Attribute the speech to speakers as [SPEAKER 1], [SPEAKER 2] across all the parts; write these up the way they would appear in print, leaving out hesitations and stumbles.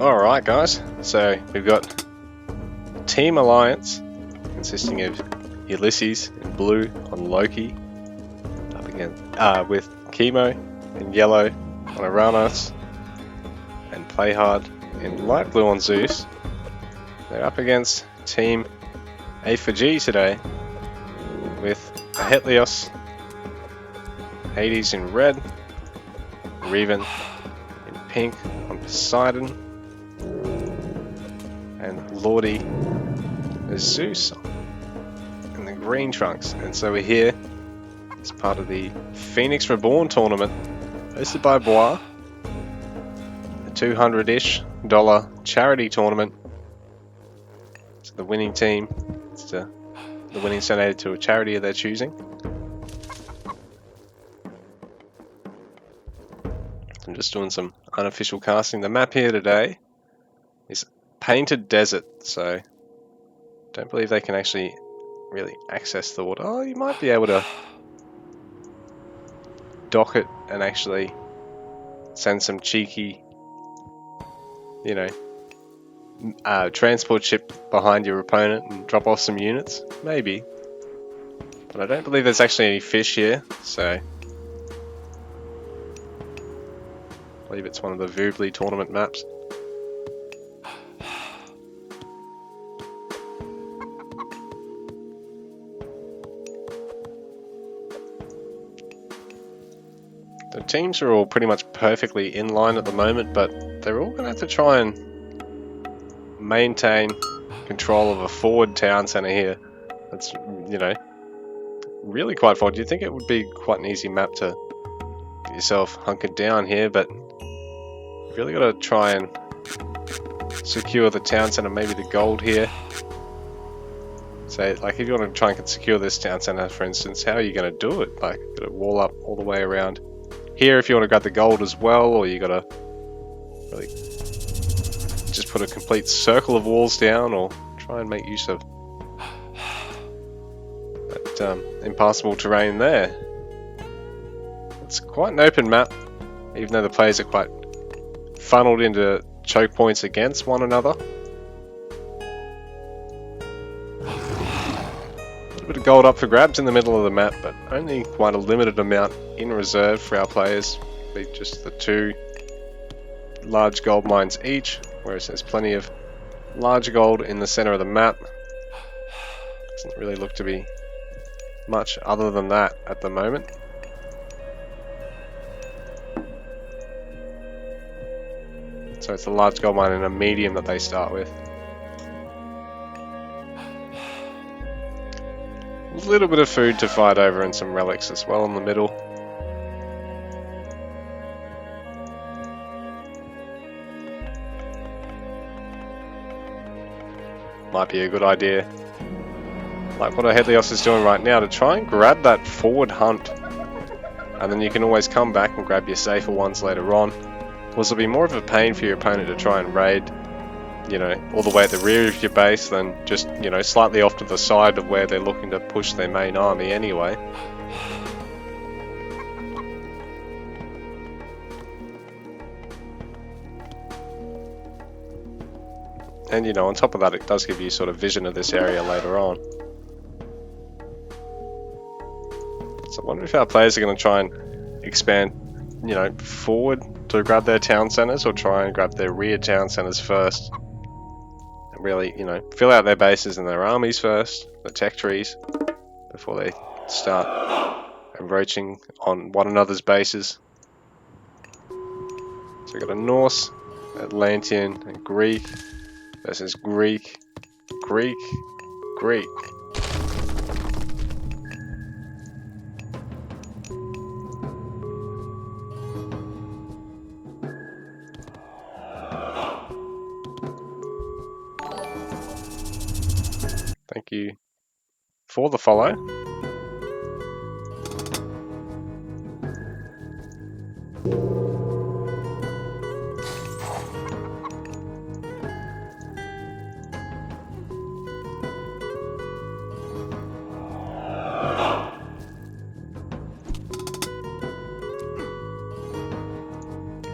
[SPEAKER 1] Alright guys, so we've got Team Alliance consisting of Ulysses in blue on Loki, up against with Chemo in yellow on Uranus, and Playhard in light blue on Zeus. They're up against Team A4G today with Helios, Hades in red, Reborn in pink on Poseidon, and Lordy as Zeus in the green trunks. And so we're here as part of the Phoenix Reborn tournament hosted by Boit, a $200-ish charity tournament. So the winning team, the winning donated to a charity of their choosing. I'm just doing some unofficial casting. The map here today is Painted Desert, so don't believe they can actually really access the water. Oh, you might be able to dock it and actually send some cheeky, transport ship behind your opponent and drop off some units, maybe. But I don't believe there's actually any fish here, so I believe it's one of the Voobly tournament maps. The teams are all pretty much perfectly in line at the moment, but they're all going to have to try and maintain control of a forward town centre here. That's, really quite forward. You'd think it would be quite an easy map to get yourself hunkered down here, but you've really got to try and secure the town centre, maybe the gold here. So, like, if you want to try and secure this town centre, for instance, how are you going to do it? Like, you've got to wall up all the way around here if you want to grab the gold as well, or you got to really just put a complete circle of walls down, or try and make use of that impassable terrain there. It's quite an open map, even though the players are quite funneled into choke points against one another. A bit of gold up for grabs in the middle of the map, but only quite a limited amount in reserve for our players. Be just the 2 large gold mines each, whereas there's plenty of large gold in the center of the map. Doesn't really look to be much other than that at the moment. So it's a large gold mine and a medium that they start with. A little bit of food to fight over and some relics as well in the middle. Might be a good idea, like what Helios is doing right now, to try and grab that forward hunt, and then you can always come back and grab your safer ones later on. This will be more of a pain for your opponent to try and raid, all the way at the rear of your base than just, slightly off to the side of where they're looking to push their main army anyway. And, on top of that, it does give you sort of vision of this area later on. So I wonder if our players are going to try and expand, forward to grab their town centers, or try and grab their rear town centers first. And really, fill out their bases and their armies first, the tech trees, before they start encroaching on one another's bases. So we've got a Norse, Atlantean, and Greek versus Greek, Greek, Greek. Thank you for the follow.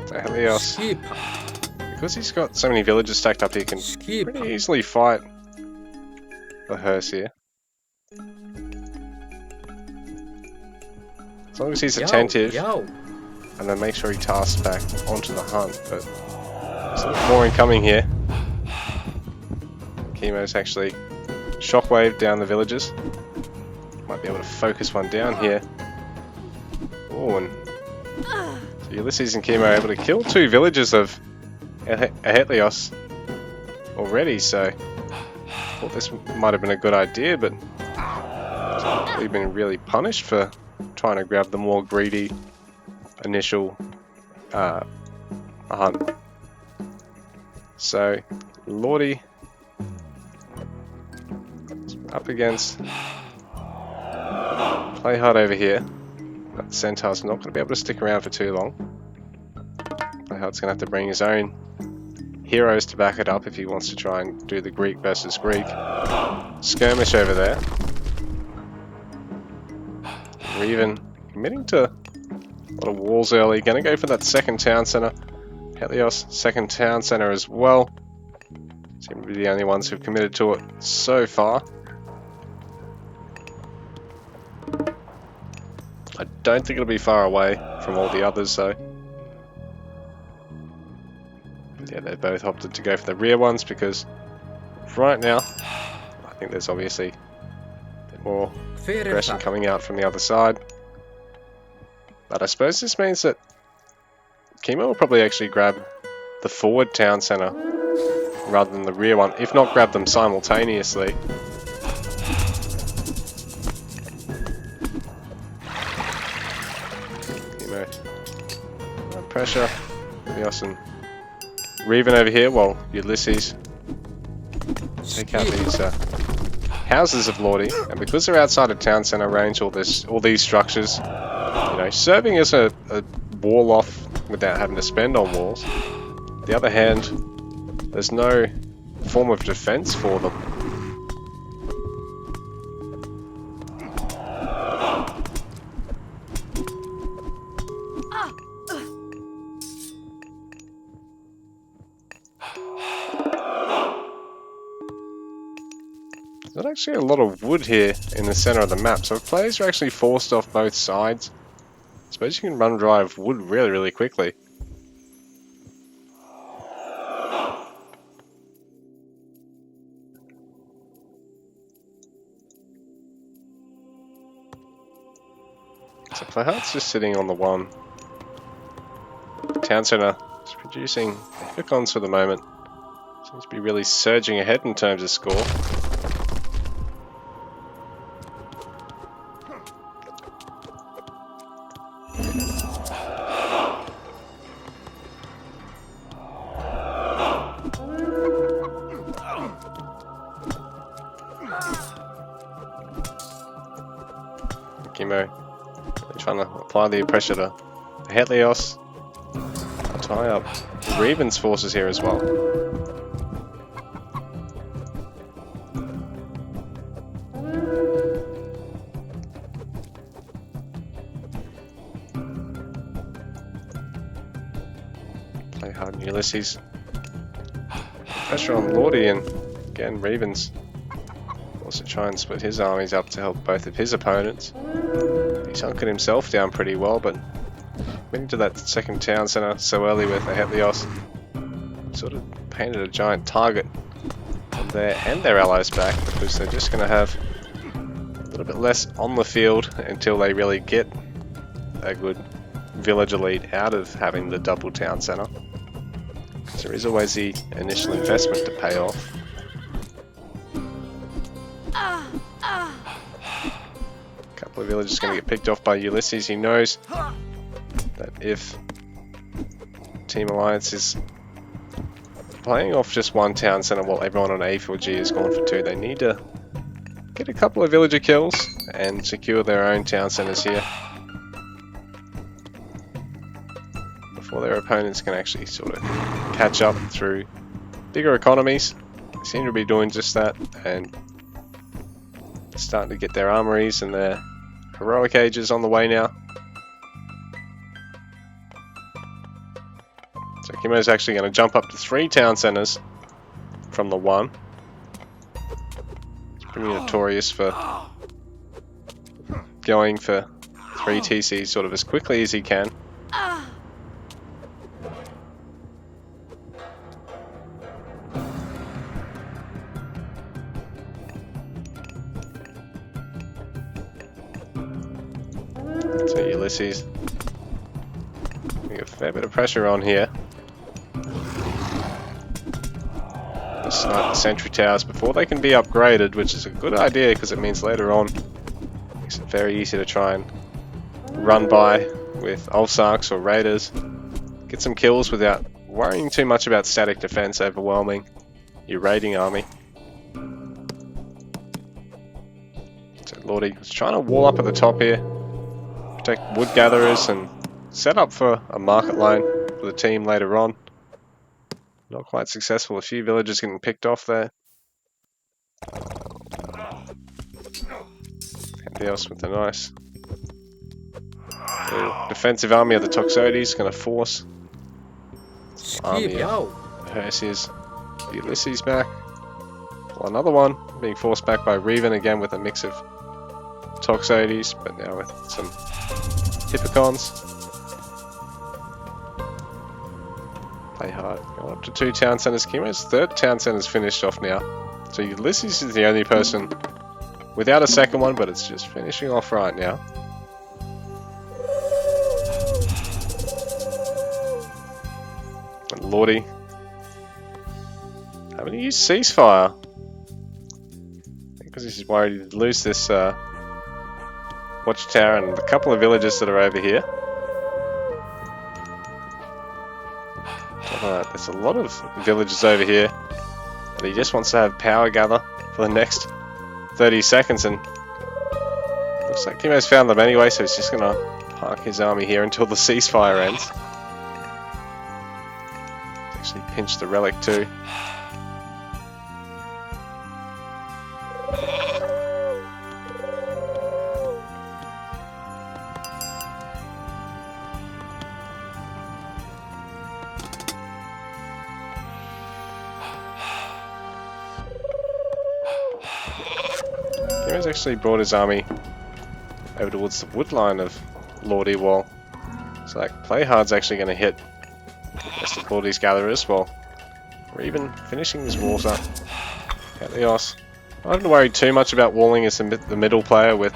[SPEAKER 1] So Helios because he's got so many villagers stacked up, he can pretty easily fight the hearse here. As long as he's attentive, and then make sure he tasks back onto the hunt. But there's a lot more incoming here. Chemo's actually shockwave down the villagers. Might be able to focus one down here. Oh, and so Ulysses and Chemo are able to kill 2 villagers of Ahetlios already, so I thought this might have been a good idea, but we've been really punished for trying to grab the more greedy initial hunt. So Lordy up against Play hard over here. But Centaur's not going to be able to stick around for too long. Playhard's going to have to bring his own heroes to back it up if he wants to try and do the Greek versus Greek skirmish over there. We're even committing to a lot of walls early. Going to go for that second town center. Helios, second town center as well. Seem to be the only ones who've committed to it so far. I don't think it'll be far away from all the others though. Yeah, they both opted to go for the rear ones because right now I think there's obviously a bit more aggression coming out from the other side. But I suppose this means that Chemo will probably actually grab the forward town center rather than the rear one, if not grab them simultaneously. Pressure, the awesome Reven over here while Ulysses take out these houses of Lordy, and because they're outside of town center range, all these structures, you know, serving as a wall off without having to spend on walls. On the other hand, there's no form of defense for them. There's actually a lot of wood here in the center of the map, so if players are actually forced off both sides, I suppose you can run dry of wood really, really quickly. So Playhard's just sitting on the one. Town center is producing icons for the moment. Seems to be really surging ahead in terms of score. Chemo trying to apply the pressure to Helios, tie up Reven's forces here as well. Play hard on Ulysses. Pressure on Lordy, and again Reven's also try and split his armies up to help both of his opponents. He's hunkered himself down pretty well, but getting to that second town center so early with Helios sort of painted a giant target on there and their allies back, because they're just going to have a little bit less on the field until they really get a good villager lead out of having the double town center. So there is always the initial investment to pay off. Couple of villagers going to get picked off by Ulysses. He knows that if Team Alliance is playing off just one town center while everyone on A4G is gone for 2, they need to get a couple of villager kills and secure their own town centers here before their opponents can actually sort of catch up through bigger economies. They seem to be doing just that and starting to get their armories and their heroic ages on the way now. So Kimo's actually going to jump up to 3 town centers from the 1. It's pretty notorious for going for 3 TCs sort of as quickly as he can. So Ulysses, a fair bit of pressure on here. Snipe the sentry towers before they can be upgraded, which is a good idea because it means later on it makes it very easy to try and run by with Ulsarks or Raiders. Get some kills without worrying too much about static defense overwhelming your raiding army. So Lordy was trying to wall up at the top here, protect wood gatherers and set up for a market line for the team later on. Not quite successful. A few villagers getting picked off there. Else with a nice defensive army of the Toxotes going to force army of Perseus. Ulysses back. Well, another one being forced back by Reborn again with a mix of Toxotes, but now with some Hippocons. Play hard. Going up to 2 town centers. Kimo's 3rd town center's finished off now. So Ulysses is the only person without a second one, but it's just finishing off right now. And Lordy having to use ceasefire because he's worried he'd lose this watchtower and a couple of villages that are over here. There's a lot of villages over here, but he just wants to have power gather for the next 30 seconds, and looks like Kimo's found them anyway, so he's just going to park his army here until the ceasefire ends. He's actually pinched the relic too. Kimo's actually brought his army over towards the wood line of Lordy while so like Playhard's actually going to hit the rest of Lordy's gatherers while we're even finishing these walls up. Helios. I haven't worried too much about walling as the middle player with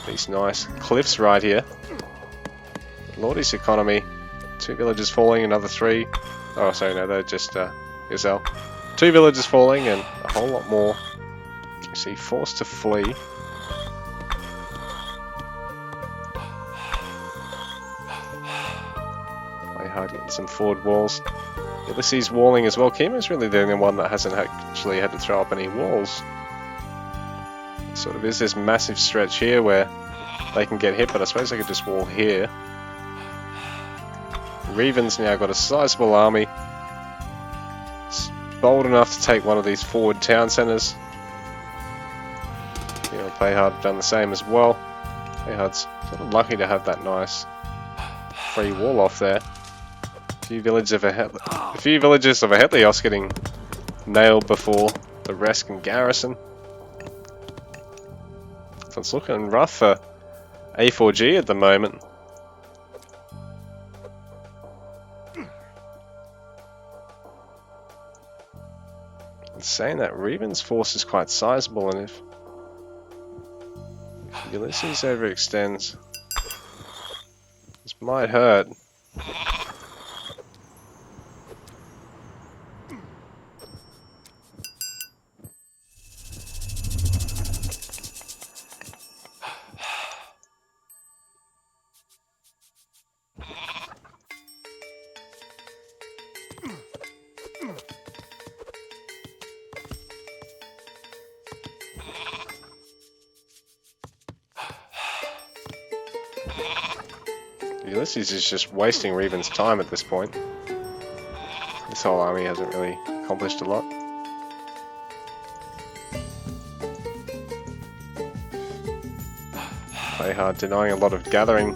[SPEAKER 1] these nice cliffs right here. Lordy's economy, 2 villages falling, another 3. Oh, sorry, no, they're just Gazelle. 2 villages falling and a whole lot more. You see, forced to flee. Play hard getting some forward walls. Ulysses walling as well. Kimo's really the only one that hasn't actually had to throw up any walls. It sort of is this massive stretch here where they can get hit, but I suppose they could just wall here. Reborn's now got a sizable army. It's bold enough to take one of these forward town centers. Playhard have done the same as well. Playhard's sort of lucky to have that nice free wall off there. A few villages of a Helios getting nailed before the rest can garrison. So it's looking rough for A4G at the moment. It's saying that Reborn's force is quite sizable, and if Ulysses overextends, this might hurt. Ulysses is just wasting Reborn's time at this point. This whole army hasn't really accomplished a lot. Play hard, denying a lot of gathering.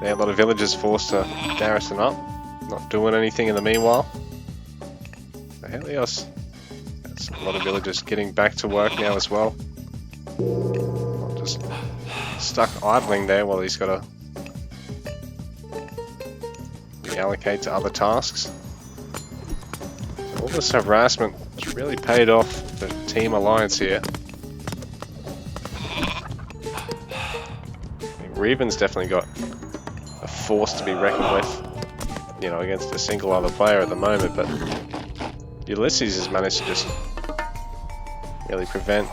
[SPEAKER 1] There are a lot of villagers forced to garrison up. not doing anything in the meanwhile. So Helios, there's a lot of villagers getting back to work now as well. Not just stuck idling there while he's got to reallocate to other tasks. So all this harassment has really paid off the Team Alliance here. Reborn's definitely got a force to be reckoned with, you know, against a single other player at the moment, but Ulysses has managed to just really prevent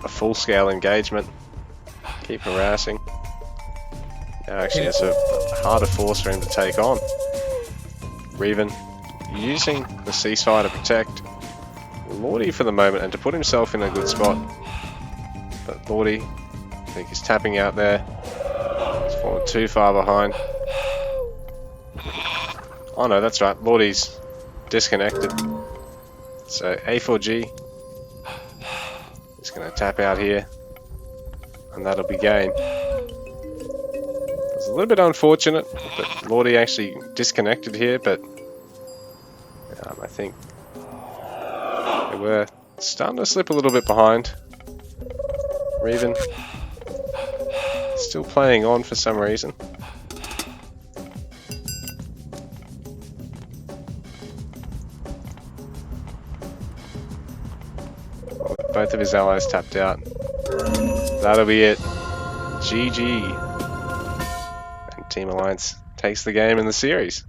[SPEAKER 1] a full-scale engagement, keep harassing. Now actually it's a harder force for him to take on. Reborn using the ceasefire to protect Lordy for the moment and to put himself in a good spot. But Lordy, I think he's tapping out there. He's fallen too far behind. Oh no, that's right, Lordy's disconnected. So A4G is going to tap out here, and that'll be game. It's a little bit unfortunate that Lordy actually disconnected here, but I think they were starting to slip a little bit behind. Reborn still playing on for some reason. Both of his allies tapped out. That'll be it. GG. And Team Alliance takes the game in the series.